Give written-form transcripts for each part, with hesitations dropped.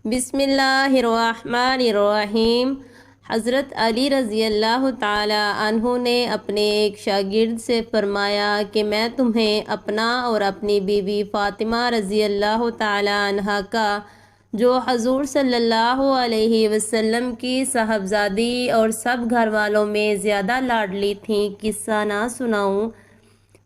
بسم اللہ الرحمن الرحیم۔ حضرت علی رضی اللہ تعالی عنہ نے اپنے ایک شاگرد سے فرمایا کہ میں تمہیں اپنا اور اپنی بیوی فاطمہ رضی اللہ تعالی عنہ کا، جو حضور صلی اللہ علیہ وسلم کی صاحبزادی اور سب گھر والوں میں زیادہ لاڈلی تھیں، قصہ نہ سناؤں؟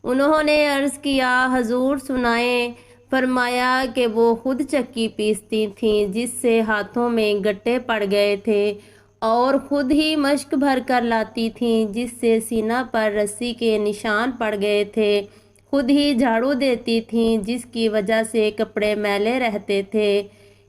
انہوں نے عرض کیا، حضور سنائیں۔ فرمایا کہ وہ خود چکی پیستی تھیں جس سے ہاتھوں میں گٹے پڑ گئے تھے، اور خود ہی مشک بھر کر لاتی تھیں جس سے سینہ پر رسی کے نشان پڑ گئے تھے، خود ہی جھاڑو دیتی تھیں جس کی وجہ سے کپڑے میلے رہتے تھے۔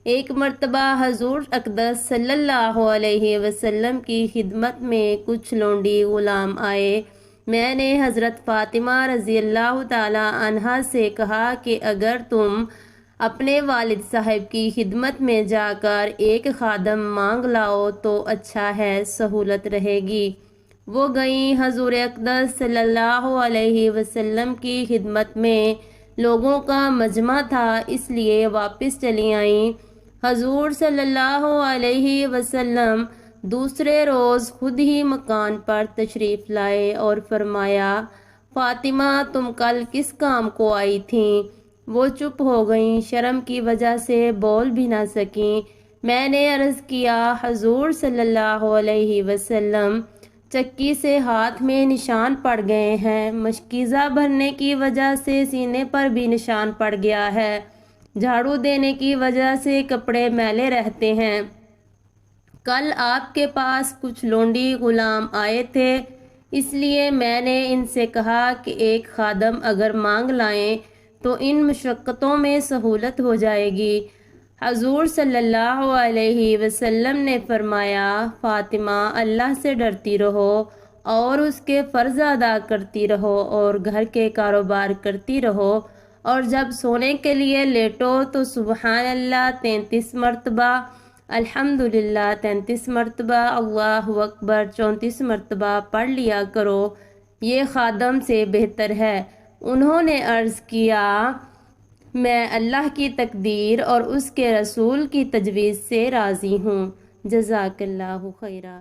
ایک مرتبہ حضور اقدس صلی اللہ علیہ وسلم کی خدمت میں کچھ لونڈی غلام آئے۔ میں نے حضرت فاطمہ رضی اللہ تعالی عنہا سے کہا کہ اگر تم اپنے والد صاحب کی خدمت میں جا کر ایک خادم مانگ لاؤ تو اچھا ہے، سہولت رہے گی۔ وہ گئیں۔ حضور اقدس صلی اللہ علیہ وسلم کی خدمت میں لوگوں کا مجمع تھا، اس لیے واپس چلی آئیں۔ حضور صلی اللہ علیہ وسلم دوسرے روز خود ہی مکان پر تشریف لائے اور فرمایا، فاطمہ تم کل کس کام کو آئی تھیں؟ وہ چپ ہو گئیں، شرم کی وجہ سے بول بھی نہ سکیں۔ میں نے عرض کیا، حضور صلی اللہ علیہ وسلم چکی سے ہاتھ میں نشان پڑ گئے ہیں، مشکیزہ بھرنے کی وجہ سے سینے پر بھی نشان پڑ گیا ہے، جھاڑو دینے کی وجہ سے کپڑے میلے رہتے ہیں۔ کل آپ کے پاس کچھ لونڈی غلام آئے تھے، اس لیے میں نے ان سے کہا کہ ایک خادم اگر مانگ لائیں تو ان مشقتوں میں سہولت ہو جائے گی۔ حضور صلی اللہ علیہ وسلم نے فرمایا، فاطمہ اللہ سے ڈرتی رہو اور اس کے فرض ادا کرتی رہو اور گھر کے کاروبار کرتی رہو، اور جب سونے کے لیے لیٹو تو سبحان اللہ 33 مرتبہ، الحمدللہ 33 مرتبہ، اللہ اکبر 34 مرتبہ پڑھ لیا کرو، یہ خادم سے بہتر ہے۔ انہوں نے عرض کیا، میں اللہ کی تقدیر اور اس کے رسول کی تجویز سے راضی ہوں، جزاک اللہ خیرا۔